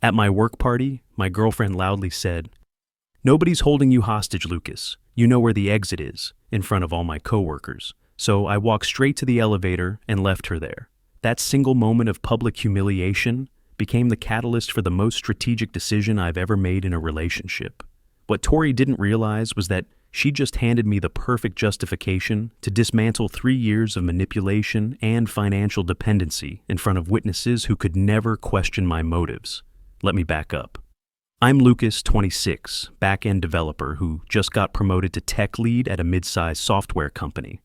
At my work party, my girlfriend loudly said, "Nobody's holding you hostage, Lucas. You know where the exit is," in front of all my coworkers. So I walked straight to the elevator and left her there. That single moment of public humiliation became the catalyst for the most strategic decision I've ever made in a relationship. What Tori didn't realize was that she just handed me the perfect justification to dismantle 3 years of manipulation and financial dependency in front of witnesses who could never question my motives. Let me back up. I'm Lucas, 26, back-end developer who just got promoted to tech lead at a mid-sized software company.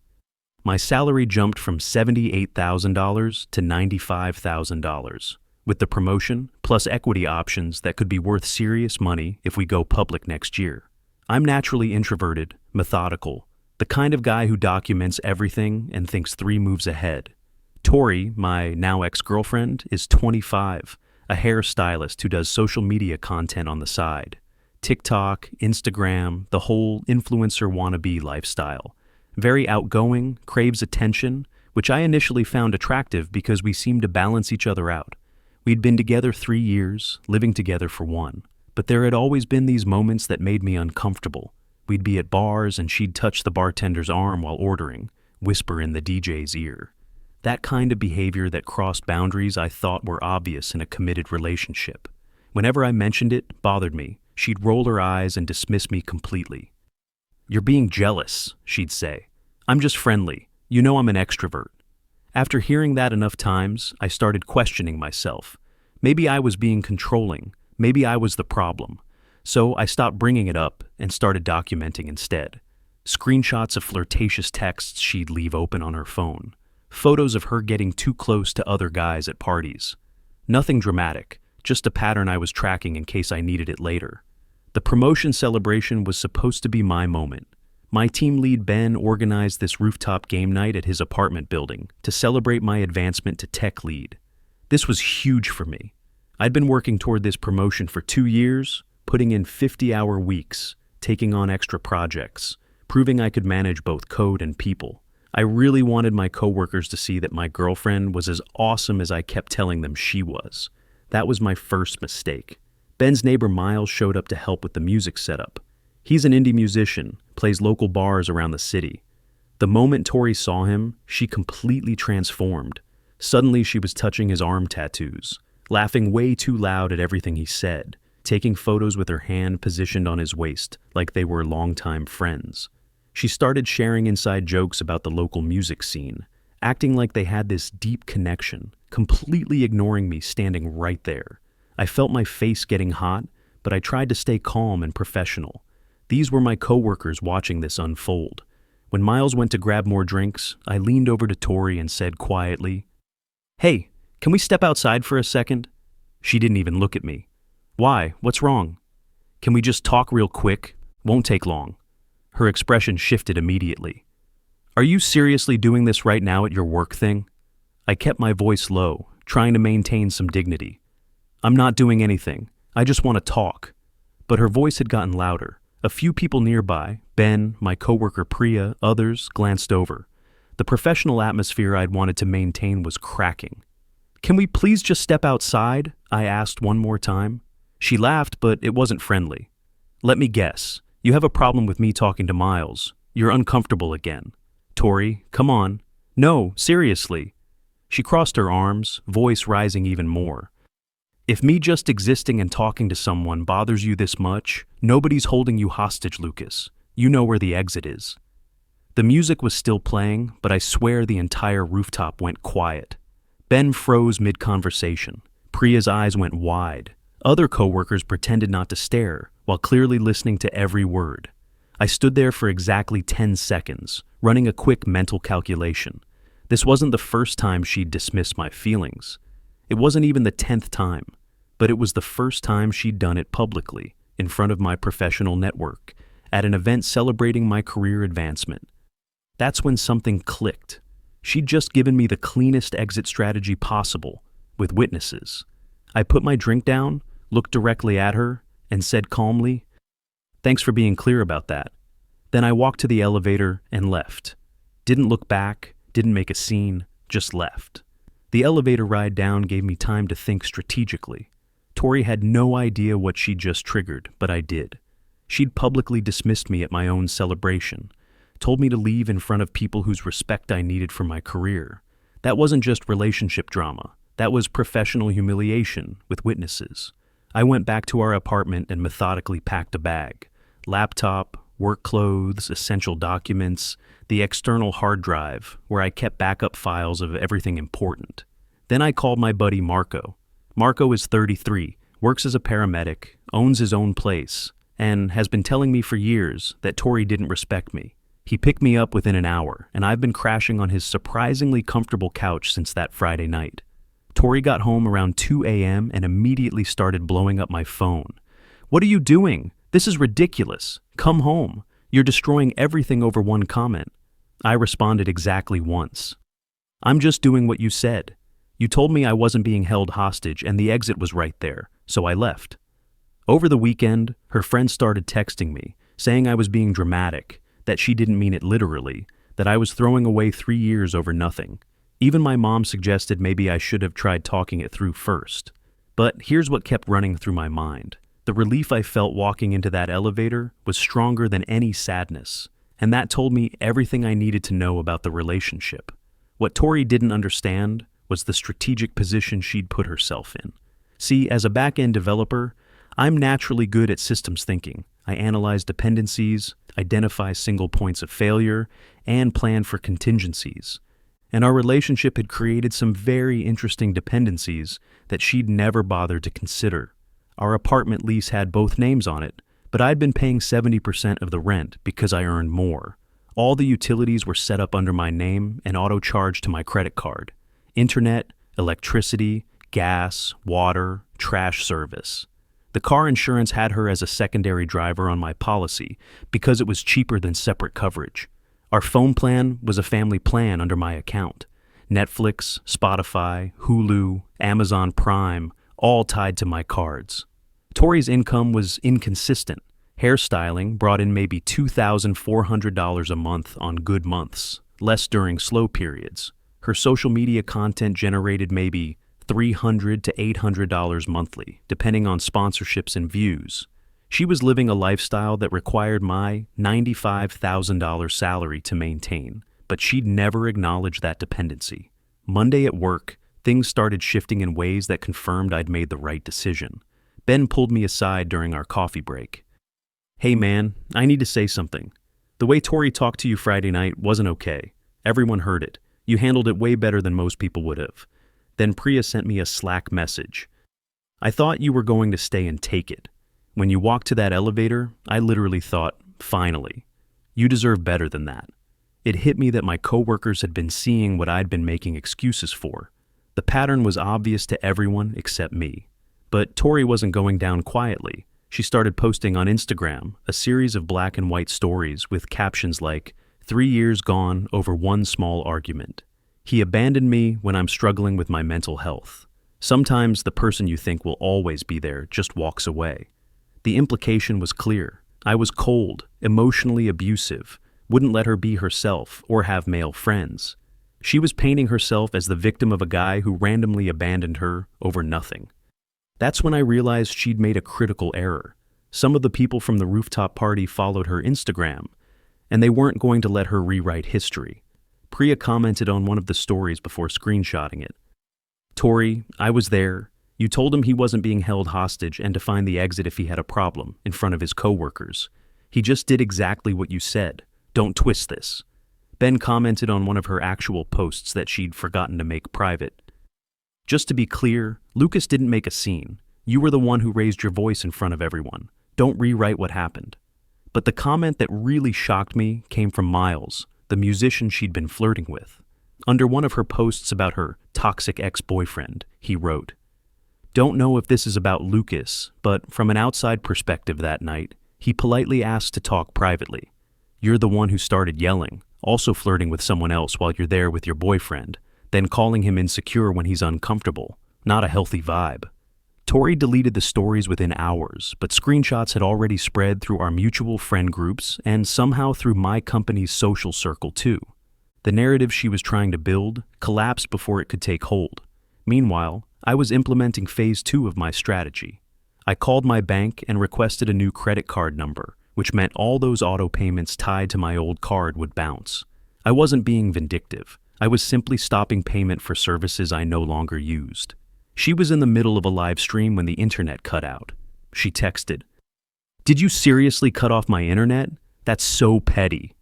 My salary jumped from $78,000 to $95,000. With the promotion, plus equity options that could be worth serious money if we go public next year. I'm naturally introverted, methodical, the kind of guy who documents everything and thinks 3 moves ahead. Tori, my now ex-girlfriend, is 25, a hairstylist who does social media content on the side. TikTok, Instagram, the whole influencer wannabe lifestyle. Very outgoing, craves attention, which I initially found attractive because we seemed to balance each other out. We'd been together 3 years, living together for 1. But there had always been these moments that made me uncomfortable. We'd be at bars and she'd touch the bartender's arm while ordering, whisper in the DJ's ear. That kind of behavior that crossed boundaries I thought were obvious in a committed relationship. Whenever I mentioned it bothered me, she'd roll her eyes and dismiss me completely. "You're being jealous," she'd say. "I'm just friendly. You know I'm an extrovert." After hearing that enough times, I started questioning myself. Maybe I was being controlling. Maybe I was the problem. So I stopped bringing it up and started documenting instead. Screenshots of flirtatious texts she'd leave open on her phone. Photos of her getting too close to other guys at parties. Nothing dramatic, just a pattern I was tracking in case I needed it later. The promotion celebration was supposed to be my moment. My team lead Ben organized this rooftop game night at his apartment building to celebrate my advancement to tech lead. This was huge for me. I'd been working toward this promotion for 2 years, putting in 50-hour weeks, taking on extra projects, proving I could manage both code and people. I really wanted my coworkers to see that my girlfriend was as awesome as I kept telling them she was. That was my first mistake. Ben's neighbor Miles showed up to help with the music setup. He's an indie musician, plays local bars around the city. The moment Tori saw him, she completely transformed. Suddenly she was touching his arm tattoos, laughing way too loud at everything he said, taking photos with her hand positioned on his waist like they were longtime friends. She started sharing inside jokes about the local music scene, acting like they had this deep connection, completely ignoring me standing right there. I felt my face getting hot, but I tried to stay calm and professional. These were my coworkers watching this unfold. When Miles went to grab more drinks, I leaned over to Tori and said quietly, "Hey, can we step outside for a second?" She didn't even look at me. "Why? What's wrong?" "Can we just talk real quick? Won't take long." Her expression shifted immediately. "Are you seriously doing this right now at your work thing?" I kept my voice low, trying to maintain some dignity. "I'm not doing anything. I just want to talk." But her voice had gotten louder. A few people nearby, Ben, my coworker Priya, others, glanced over. The professional atmosphere I'd wanted to maintain was cracking. "Can we please just step outside?" I asked one more time. She laughed, but it wasn't friendly. "Let me guess. You have a problem with me talking to Miles. You're uncomfortable again. Tori, come on." "No, seriously." She crossed her arms, voice rising even more. "If me just existing and talking to someone bothers you this much, nobody's holding you hostage, Lucas. You know where the exit is." The music was still playing, but I swear the entire rooftop went quiet. Ben froze mid-conversation. Priya's eyes went wide. Other coworkers pretended not to stare, while clearly listening to every word. I stood there for exactly 10 seconds, running a quick mental calculation. This wasn't the first time she'd dismissed my feelings. It wasn't even the 10th time, but it was the first time she'd done it publicly, in front of my professional network, at an event celebrating my career advancement. That's when something clicked. She'd just given me the cleanest exit strategy possible, with witnesses. I put my drink down, looked directly at her, and said calmly, "Thanks for being clear about that." Then I walked to the elevator and left. Didn't look back, didn't make a scene, just left. The elevator ride down gave me time to think strategically. Tori had no idea what she'd just triggered, but I did. She'd publicly dismissed me at my own celebration, told me to leave in front of people whose respect I needed for my career. That wasn't just relationship drama. That was professional humiliation with witnesses. I went back to our apartment and methodically packed a bag. Laptop, work clothes, essential documents, the external hard drive where I kept backup files of everything important. Then I called my buddy Marco. Marco is 33, works as a paramedic, owns his own place, and has been telling me for years that Tori didn't respect me. He picked me up within an hour, and I've been crashing on his surprisingly comfortable couch since that Friday night. Tori got home around 2 a.m. and immediately started blowing up my phone. "What are you doing? This is ridiculous. Come home. You're destroying everything over one comment." I responded exactly once. "I'm just doing what you said. You told me I wasn't being held hostage and the exit was right there, so I left." Over the weekend, her friends started texting me, saying I was being dramatic, that she didn't mean it literally, that I was throwing away 3 years over nothing. Even my mom suggested maybe I should have tried talking it through first. But here's what kept running through my mind. The relief I felt walking into that elevator was stronger than any sadness, and that told me everything I needed to know about the relationship. What Tori didn't understand was the strategic position she'd put herself in. See, as a back-end developer, I'm naturally good at systems thinking. I analyze dependencies, identify single points of failure, and plan for contingencies. And our relationship had created some very interesting dependencies that she'd never bothered to consider. Our apartment lease had both names on it, but I'd been paying 70% of the rent because I earned more. All the utilities were set up under my name and auto-charged to my credit card. Internet, electricity, gas, water, trash service. The car insurance had her as a secondary driver on my policy because it was cheaper than separate coverage. Our phone plan was a family plan under my account. Netflix, Spotify, Hulu, Amazon Prime, all tied to my cards. Tori's income was inconsistent. Hairstyling brought in maybe $2,400 a month on good months, less during slow periods. Her social media content generated maybe $300 to $800 monthly, depending on sponsorships and views. She was living a lifestyle that required my $95,000 salary to maintain, but she'd never acknowledged that dependency. Monday at work, things started shifting in ways that confirmed I'd made the right decision. Ben pulled me aside during our coffee break. "Hey man, I need to say something. The way Tori talked to you Friday night wasn't okay. Everyone heard it. You handled it way better than most people would have." Then Priya sent me a Slack message. "I thought you were going to stay and take it. When you walked to that elevator, I literally thought, finally. You deserve better than that." It hit me that my coworkers had been seeing what I'd been making excuses for. The pattern was obvious to everyone except me. But Tori wasn't going down quietly. She started posting on Instagram a series of black and white stories with captions like, "3 years gone over one small argument. He abandoned me when I'm struggling with my mental health. Sometimes the person you think will always be there just walks away." The implication was clear. I was cold, emotionally abusive, wouldn't let her be herself or have male friends. She was painting herself as the victim of a guy who randomly abandoned her over nothing. That's when I realized she'd made a critical error. Some of the people from the rooftop party followed her Instagram, and they weren't going to let her rewrite history. Priya commented on one of the stories before screenshotting it. "Tori, I was there. You told him he wasn't being held hostage and to find the exit if he had a problem in front of his coworkers. He just did exactly what you said. Don't twist this." Ben commented on one of her actual posts that she'd forgotten to make private. "Just to be clear, Lucas didn't make a scene. You were the one who raised your voice in front of everyone. Don't rewrite what happened." But the comment that really shocked me came from Miles, the musician she'd been flirting with. Under one of her posts about her toxic ex-boyfriend, he wrote, "Don't know if this is about Lucas, but from an outside perspective that night, he politely asked to talk privately. You're the one who started yelling, also flirting with someone else while you're there with your boyfriend, then calling him insecure when he's uncomfortable. Not a healthy vibe." Tori deleted the stories within hours, but screenshots had already spread through our mutual friend groups and somehow through my company's social circle too. The narrative she was trying to build collapsed before it could take hold. Meanwhile, I was implementing phase 2 of my strategy. I called my bank and requested a new credit card number, which meant all those auto payments tied to my old card would bounce. I wasn't being vindictive. I was simply stopping payment for services I no longer used. She was in the middle of a live stream when the internet cut out. She texted, "Did you seriously cut off my internet? That's so petty."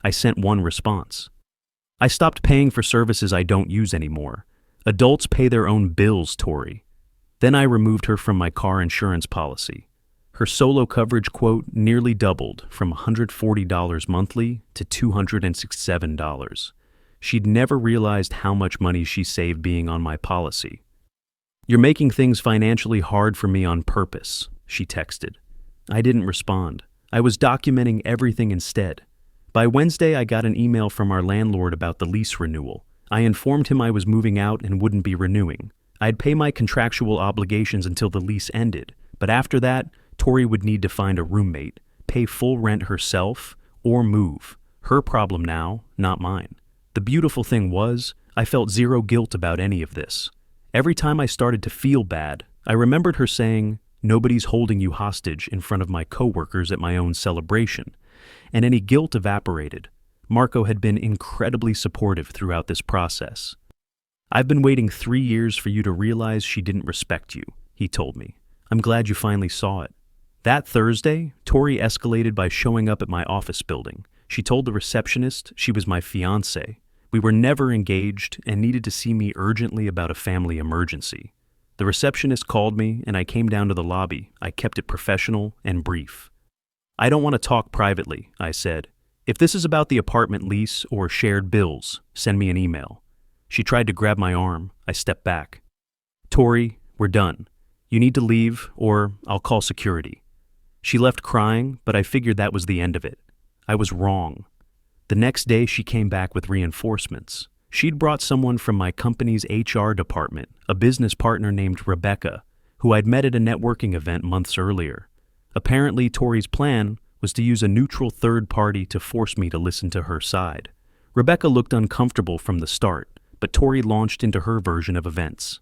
I sent one response. "I stopped paying for services I don't use anymore. Adults pay their own bills, Tori." Then I removed her from my car insurance policy. Her solo coverage quote nearly doubled from $140 monthly to $267. She'd never realized how much money she saved being on my policy. "You're making things financially hard for me on purpose," she texted. I didn't respond. I was documenting everything instead. By Wednesday, I got an email from our landlord about the lease renewal. I informed him I was moving out and wouldn't be renewing. I'd pay my contractual obligations until the lease ended, but after that, Tori would need to find a roommate, pay full rent herself, or move. Her problem now, not mine. The beautiful thing was, I felt zero guilt about any of this. Every time I started to feel bad, I remembered her saying, "Nobody's holding you hostage," in front of my coworkers at my own celebration, and any guilt evaporated. Marco had been incredibly supportive throughout this process. "I've been waiting 3 years for you to realize she didn't respect you," he told me. "I'm glad you finally saw it." That Thursday, Tori escalated by showing up at my office building. She told the receptionist she was my fiancé. We were never engaged and needed to see me urgently about a family emergency. The receptionist called me and I came down to the lobby. I kept it professional and brief. "I don't want to talk privately," I said. "If this is about the apartment lease or shared bills, send me an email." She tried to grab my arm. I stepped back. "Tori, we're done. You need to leave or I'll call security." She left crying, but I figured that was the end of it. I was wrong. The next day she came back with reinforcements. She'd brought someone from my company's HR department, a business partner named Rebecca, who I'd met at a networking event months earlier. Apparently, Tori's plan was to use a neutral third party to force me to listen to her side. Rebecca looked uncomfortable from the start, but Tori launched into her version of events.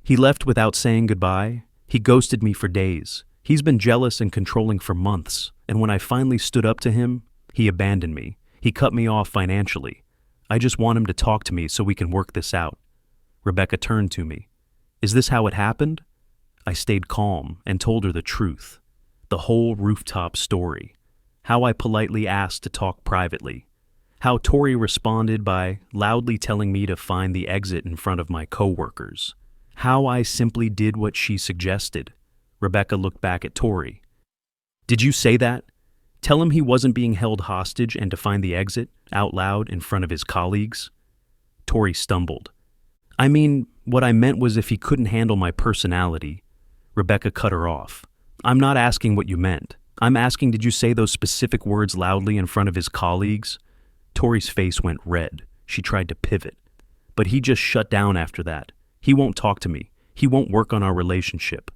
"He left without saying goodbye. He ghosted me for days. He's been jealous and controlling for months, and when I finally stood up to him, he abandoned me. He cut me off financially. I just want him to talk to me so we can work this out." Rebecca turned to me. "Is this how it happened?" I stayed calm and told her the truth. The whole rooftop story. How I politely asked to talk privately. How Tori responded by loudly telling me to find the exit in front of my coworkers. How I simply did what she suggested. Rebecca looked back at Tori. "Did you say that? Tell him he wasn't being held hostage and to find the exit, out loud in front of his colleagues?" Tori stumbled. "I mean, what I meant was if he couldn't handle my personality." Rebecca cut her off. "I'm not asking what you meant. I'm asking, did you say those specific words loudly in front of his colleagues?" Tori's face went red. She tried to pivot. "But he just shut down after that. He won't talk to me. He won't work on our relationship."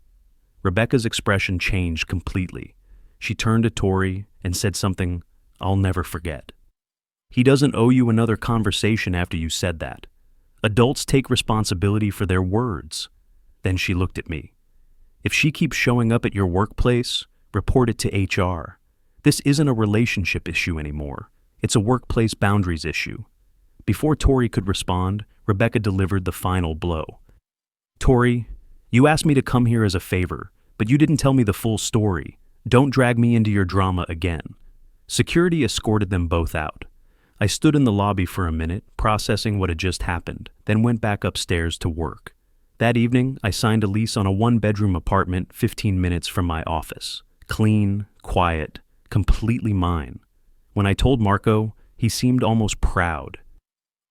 Rebecca's expression changed completely. She turned to Tori and said something I'll never forget. "He doesn't owe you another conversation after you said that. Adults take responsibility for their words." Then she looked at me. "If she keeps showing up at your workplace, report it to HR. This isn't a relationship issue anymore. It's a workplace boundaries issue." Before Tori could respond, Rebecca delivered the final blow. "Tori, you asked me to come here as a favor, but you didn't tell me the full story. Don't drag me into your drama again." Security escorted them both out. I stood in the lobby for a minute, processing what had just happened, then went back upstairs to work. That evening, I signed a lease on a one-bedroom apartment 15 minutes from my office. Clean, quiet, completely mine. When I told Marco, he seemed almost proud.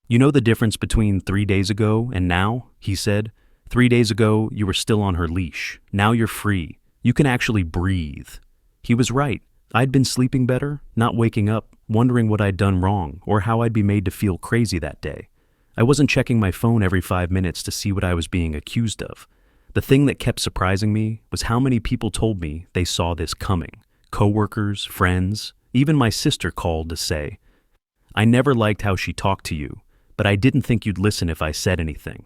"You know the difference between 3 days ago and now?" he said. 3 days ago, you were still on her leash. Now you're free. You can actually breathe." He was right. I'd been sleeping better, not waking up, wondering what I'd done wrong or how I'd be made to feel crazy that day. I wasn't checking my phone every 5 minutes to see what I was being accused of. The thing that kept surprising me was how many people told me they saw this coming. Coworkers, friends, even my sister called to say, "I never liked how she talked to you, but I didn't think you'd listen if I said anything."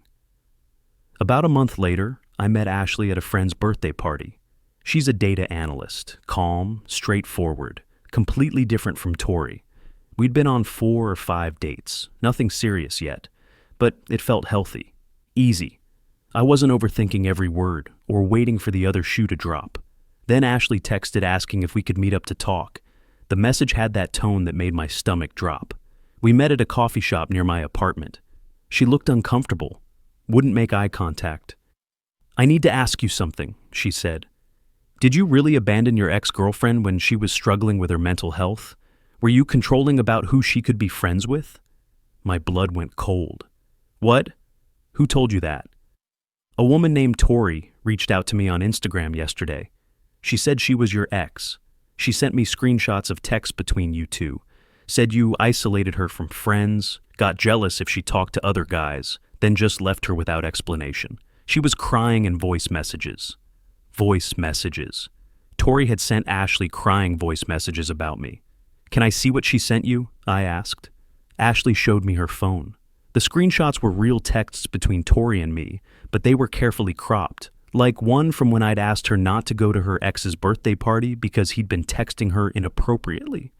About a month later, I met Ashley at a friend's birthday party. She's a data analyst, calm, straightforward, completely different from Tori. We'd been on 4 or 5 dates, nothing serious yet, but it felt healthy, easy. I wasn't overthinking every word or waiting for the other shoe to drop. Then Ashley texted asking if we could meet up to talk. The message had that tone that made my stomach drop. We met at a coffee shop near my apartment. She looked uncomfortable, wouldn't make eye contact. "I need to ask you something," she said. "Did you really abandon your ex-girlfriend when she was struggling with her mental health? Were you controlling about who she could be friends with?" My blood went cold. "What? Who told you that?" "A woman named Tori reached out to me on Instagram yesterday. She said she was your ex. She sent me screenshots of texts between you two, said you isolated her from friends, got jealous if she talked to other guys, then just left her without explanation. She was crying in voice messages." Voice messages. Tori had sent Ashley crying voice messages about me. "Can I see what she sent you?" I asked. Ashley showed me her phone. The screenshots were real texts between Tori and me, but they were carefully cropped, like one from when I'd asked her not to go to her ex's birthday party because he'd been texting her inappropriately.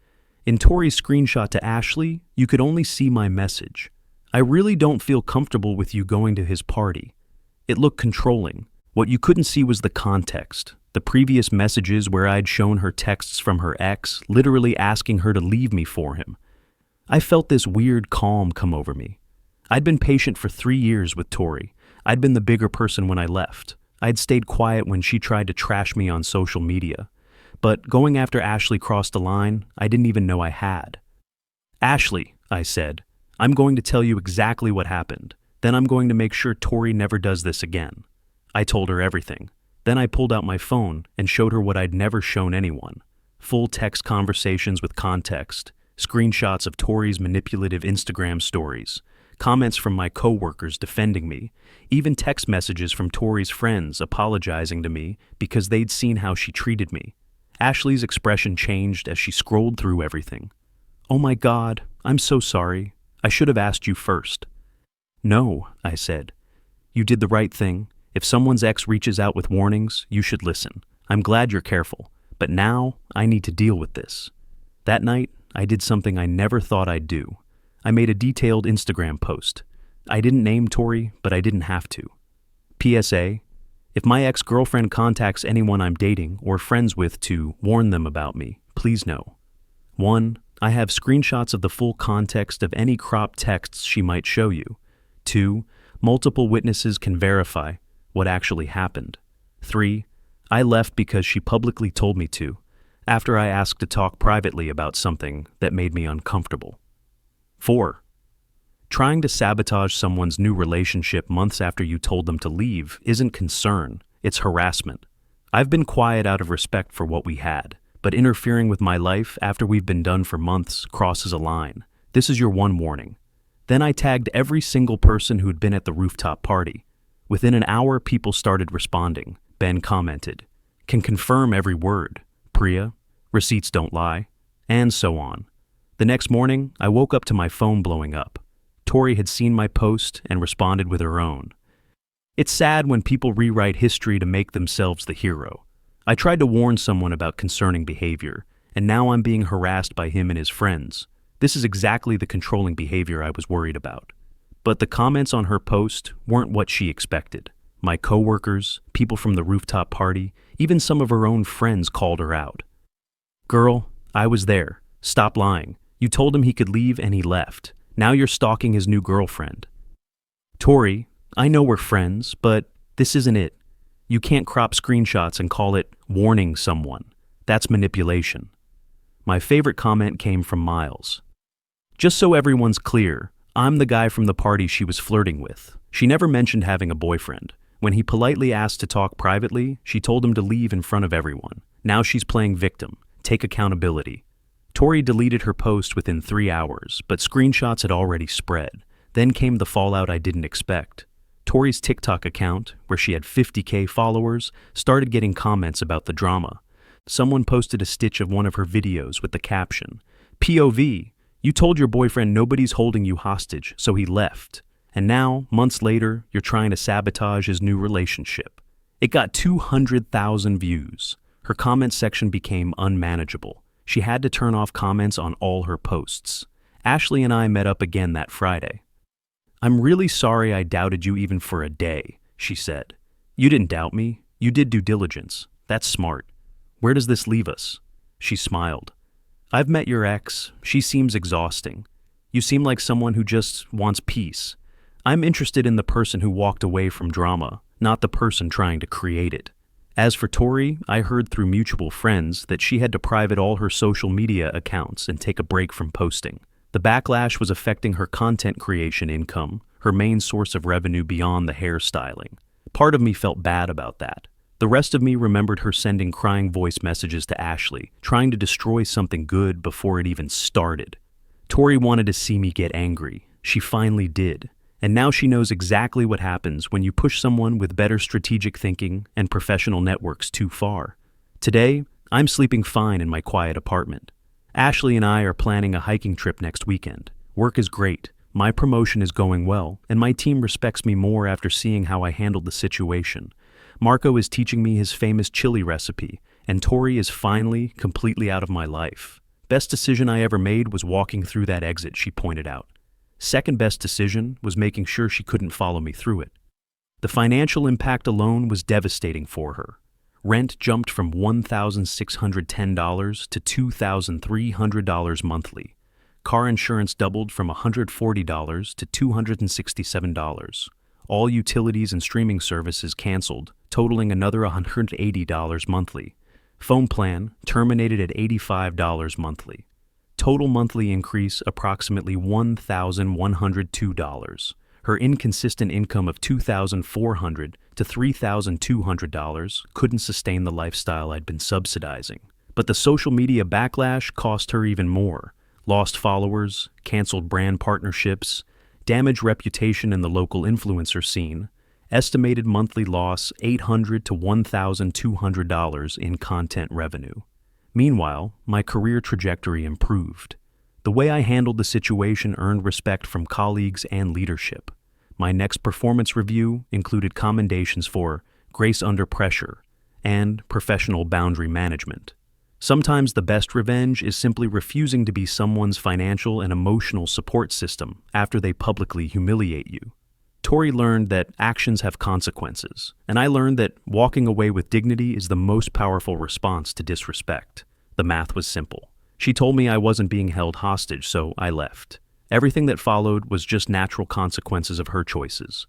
In Tori's screenshot to Ashley, you could only see my message. "I really don't feel comfortable with you going to his party." It looked controlling. What you couldn't see was the context. The previous messages where I'd shown her texts from her ex, literally asking her to leave me for him. I felt this weird calm come over me. I'd been patient for 3 years with Tori. I'd been the bigger person when I left. I'd stayed quiet when she tried to trash me on social media. But going after Ashley crossed a line I didn't even know I had. "Ashley," I said, "I'm going to tell you exactly what happened. Then I'm going to make sure Tori never does this again." I told her everything. Then I pulled out my phone and showed her what I'd never shown anyone. Full text conversations with context, screenshots of Tori's manipulative Instagram stories, comments from my coworkers defending me, even text messages from Tori's friends apologizing to me because they'd seen how she treated me. Ashley's expression changed as she scrolled through everything. "Oh my God, I'm so sorry. I should have asked you first." "No," I said. "You did the right thing. If someone's ex reaches out with warnings, you should listen. I'm glad you're careful, but now I need to deal with this." That night, I did something I never thought I'd do. I made a detailed Instagram post. I didn't name Tori, but I didn't have to. PSA: if my ex-girlfriend contacts anyone I'm dating or friends with to warn them about me, please know. 1. I have screenshots of the full context of any cropped texts she might show you. 2. Multiple witnesses can verify what actually happened. 3. I left because she publicly told me to, after I asked to talk privately about something that made me uncomfortable. 4. Trying to sabotage someone's new relationship months after you told them to leave isn't concern, it's harassment. I've been quiet out of respect for what we had, but interfering with my life after we've been done for months crosses a line. This is your one warning. Then I tagged every single person who'd been at the rooftop party. Within an hour, people started responding. Ben commented, "Can confirm every word. Priya, receipts don't lie," and so on. The next morning, I woke up to my phone blowing up. Tori had seen my post and responded with her own. It's sad when people rewrite history to make themselves the hero. I tried to warn someone about concerning behavior, and now I'm being harassed by him and his friends. This is exactly the controlling behavior I was worried about. But the comments on her post weren't what she expected. My coworkers, people from the rooftop party, even some of her own friends called her out. "Girl, I was there. Stop lying. You told him he could leave and he left. Now you're stalking his new girlfriend." "Tori, I know we're friends, but this isn't it. You can't crop screenshots and call it warning someone. That's manipulation." My favorite comment came from Miles. "Just so everyone's clear, I'm the guy from the party she was flirting with. She never mentioned having a boyfriend. When he politely asked to talk privately, she told him to leave in front of everyone. Now she's playing victim. Take accountability." Tori deleted her post within 3 hours, but screenshots had already spread. Then came the fallout I didn't expect. Tori's TikTok account, where she had 50K followers, started getting comments about the drama. Someone posted a stitch of one of her videos with the caption, "POV, you told your boyfriend nobody's holding you hostage, so he left. And now, months later, you're trying to sabotage his new relationship. It got 200,000 views. Her comment section became unmanageable. She had to turn off comments on all her posts. Ashley and I met up again that Friday. "I'm really sorry I doubted you even for a day," she said. "You didn't doubt me. You did due diligence. That's smart. Where does this leave us?" She smiled. "I've met your ex. She seems exhausting. You seem like someone who just wants peace. I'm interested in the person who walked away from drama, not the person trying to create it." As for Tori, I heard through mutual friends that she had to private all her social media accounts and take a break from posting. The backlash was affecting her content creation income, her main source of revenue beyond the hairstyling. Part of me felt bad about that. The rest of me remembered her sending crying voice messages to Ashley, trying to destroy something good before it even started. Tori wanted to see me get angry. She finally did. And now she knows exactly what happens when you push someone with better strategic thinking and professional networks too far. Today, I'm sleeping fine in my quiet apartment. Ashley and I are planning a hiking trip next weekend. Work is great. My promotion is going well, and my team respects me more after seeing how I handled the situation. Marco is teaching me his famous chili recipe, and Tori is finally completely out of my life. Best decision I ever made was walking through that exit, she pointed out. Second best decision was making sure she couldn't follow me through it. The financial impact alone was devastating for her. Rent jumped from $1,610 to $2,300 monthly. Car insurance doubled from $140 to $267. All utilities and streaming services canceled, totaling another $180 monthly. Phone plan terminated at $85 monthly. Total monthly increase approximately $1,102. Her inconsistent income of $2,400 to $3,200 couldn't sustain the lifestyle I'd been subsidizing. But the social media backlash cost her even more. Lost followers, canceled brand partnerships, damaged reputation in the local influencer scene, estimated monthly loss $800 to $1,200 in content revenue. Meanwhile, my career trajectory improved. The way I handled the situation earned respect from colleagues and leadership. My next performance review included commendations for grace under pressure and professional boundary management. Sometimes the best revenge is simply refusing to be someone's financial and emotional support system after they publicly humiliate you. Tori learned that actions have consequences, and I learned that walking away with dignity is the most powerful response to disrespect. The math was simple. She told me I wasn't being held hostage, so I left. Everything that followed was just natural consequences of her choices.